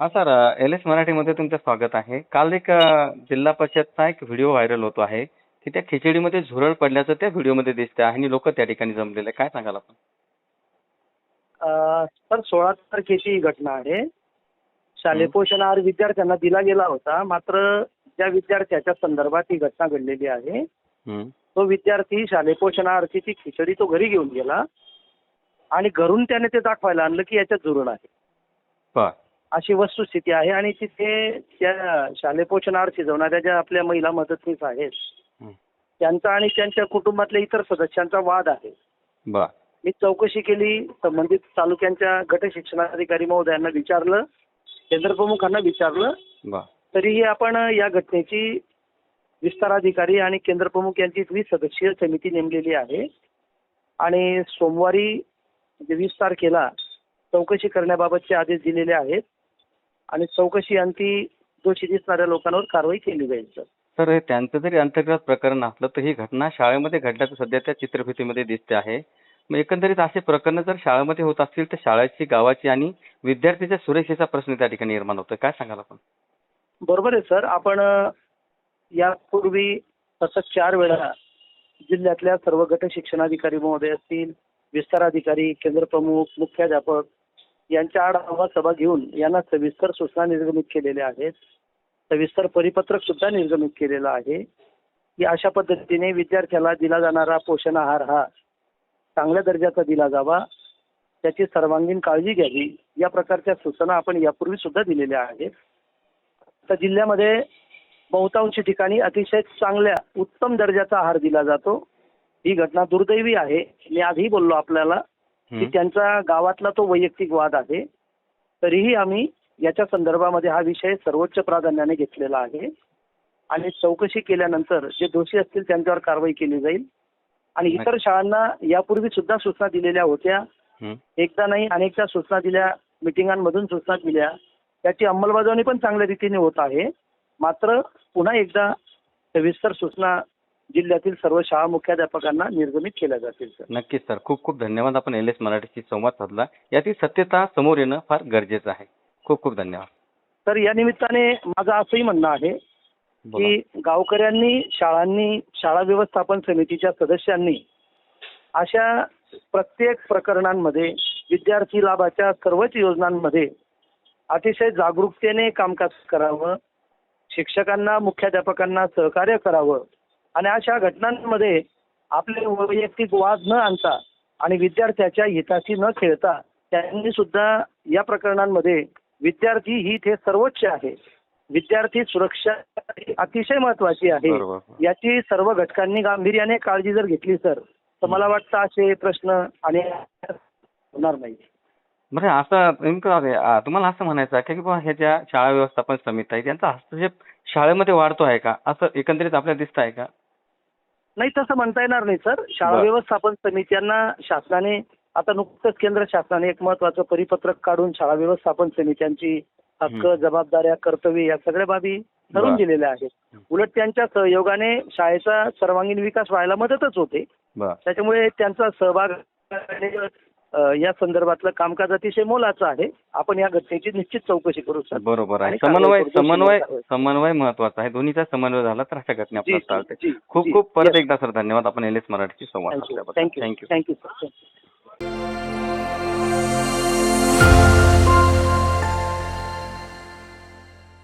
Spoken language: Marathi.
हां सर, एल एस मराठीमध्ये तुमचं स्वागत आहे. काल एक जिल्हा परिषदचा एक व्हिडिओ व्हायरल होतो आहे की त्या खिचडीमध्ये झुरळ पडल्याचं त्या व्हिडिओमध्ये दिसतं आहे आणि लोक त्या ठिकाणी जमलेले आहे. काय सांगाल आपण? तर 16 तारखेची ही घटना आहे. शालेय हं, पोषण आहार विद्यार्थ्यांना दिला गेला होता. मात्र ज्या विद्यार्थ्याच्या संदर्भात ही घटना घडलेली आहे, हं. तो विद्यार्थी शालेय पोषण आहारची ती खिचडी तो घरी घेऊन गेला आणि घरून त्याने ते दाखवायला आणलं की याच्यात झुरळ आहे. बरं. अशी वस्तुस्थिती आहे आणि तिथे त्या शालेय पोषण आहार शिजवणाऱ्या ज्या आपल्या महिला मदतनीस आहेत, हं. त्यांचा आणि त्यांच्या कुटुंबातल्या इतर सदस्यांचा वाद आहे. बरं. मी चौकशी केली, संबंधित तालुक्यांच्या गट शिक्षणाधिकारी महोदयांना विचारलं, केंद्रप्रमुखांना विचारलं. बरं. तरीही आपण या घटनेची विस्ताराधिकारी आणि केंद्रप्रमुख यांची 20 सदस्यीय समिती नेमलेली आहे आणि सोमवारी म्हणजे 20 तारखेला चौकशी करण्याबाबतचे आदेश दिलेले आहेत आणि चौकशी अंती दोषी दिसणाऱ्या लोकांवर कारवाई केली जाईल सर. सर, हे त्यांचं जरी अंतर्गत प्रकरण असलं तर ही घटना शाळेमध्ये घडल्याचं सध्या त्या चित्रफितीमध्ये दिसते आहे. मग एकंदरीत असे प्रकरण जर शाळेमध्ये होत असतील तर शाळेची, गावाची आणि विद्यार्थ्याच्या सुरक्षेचा प्रश्न त्या ठिकाणी निर्माण होतोय. काय सांगाल आपण? बरोबर आहे सर. आपण यापूर्वी सतत 4 वेळा जिल्ह्यातल्या सर्व गट शिक्षणाधिकारी महोदय असतील, विस्ताराधिकारी, केंद्रप्रमुख, मुख्याध्यापक यांच्या आढावा सभा घेऊन यांना सविस्तर सूचना निर्गमित केलेल्या आहेत. सविस्तर परिपत्रक सुद्धा निर्गमित केलेलं आहे की अशा पद्धतीने विद्यार्थ्याला दिला जाणारा पोषण आहार हा चांगल्या दर्जाचा दिला जावा, त्याची सर्वांगीण काळजी घ्यावी, या प्रकारच्या सूचना आपण यापूर्वी सुद्धा दिलेल्या आहेत. तर जिल्ह्यामध्ये बहुतांश ठिकाणी अतिशय चांगल्या उत्तम दर्जाचा आहार दिला जातो. ही घटना दुर्दैवी आहे. मी आधी बोललो आपल्याला की हं. त्यांचा गावातला तो वैयक्तिक वाद आहे. तरीही आम्ही याच्या संदर्भामध्ये हा विषय सर्वोच्च प्राधान्याने घेतलेला आहे आणि चौकशी केल्यानंतर जे दोषी असतील त्यांच्यावर कारवाई केली जाईल. आणि इतर शाळांना यापूर्वी सुद्धा सूचना दिलेल्या होत्या. हं. एकदा नाही अनेकदा सूचना दिल्या, मिटिंगांमधून सूचना दिल्या. त्याची अंमलबजावणी पण चांगल्या रीतीने होत आहे. मात्र पुन्हा एकदा सविस्तर सूचना जिल्ह्यातील सर्व शाळा मुख्याध्यापकांना निर्गमित केल्या जातील सर. नक्कीच सर. खूप खूप धन्यवाद. आपण एल एस मराठीशी संवाद साधला. यातील सत्यता समोर येणं फार गरजेचं आहे. खूप खूप धन्यवाद. तर या निमित्ताने माझं असंही म्हणणं आहे बोला. की गावकऱ्यांनी, शाळांनी, शाळा व्यवस्थापन समितीच्या सदस्यांनी अशा प्रत्येक प्रकरणांमध्ये, विद्यार्थी लाभाच्या सर्वच योजनांमध्ये अतिशय जागरूकतेने कामकाज करावं, शिक्षकांना, मुख्याध्यापकांना सहकार्य करावं आणि अशा घटनांमध्ये आपले वैयक्तिक वाद न आणता आणि विद्यार्थ्याच्या हिताची न खेळता त्यांनी सुद्धा या प्रकरणांमध्ये विद्यार्थी हित हे सर्वोच्च आहे. विद्यार्थी सुरक्षा अतिशय महत्वाची आहे. बरोबर. याची सर्व घटकांनी गांभीर्याने काळजी जर घेतली सर, तर मला वाटतं असे प्रश्न आणि होणार नाही. बरं, असं नेमकं तुम्हाला असं म्हणायचं आहे की बाबा ह्या ज्या शाळा व्यवस्थापन समिती आहे त्यांचा हस्तक्षेप शाळेमध्ये वाढतो आहे का, असं एकंदरीत आपल्याला दिसत आहे का? नाही, तसं म्हणता येणार नाही सर. शाळा बरं. व्यवस्थापन समित्यांना शासनाने आता नुकतंच केंद्र शासनाने एक महत्वाचं परिपत्रक काढून शाळा व्यवस्थापन समित्यांची हक्क, जबाबदाऱ्या, कर्तव्य या सगळ्या बाबी ठरवून बरं. दिलेल्या आहेत. उलट त्यांच्या सहयोगाने शाळेचा सर्वांगीण विकास व्हायला मदतच होते. बरं. त्याच्यामुळे त्यांचा सहभाग या संदर्भातलं कामकाज अतिशय मोलाचं आहे. आपण या घटनेची निश्चित चौकशी करू सर. बरोबर आहे. आणि कारवाई करू. समन्वय महत्वाचा आहे. दोन्हीचा समन्वय झाला तर अशा घटना जी, आपल्याला टाळते. जी, खूप जी. खूप परत Yes. एकदा सर धन्यवाद. आपण एल एस मराठीशी संवाद साधल्याबद्दल. Thank you thank you. सर.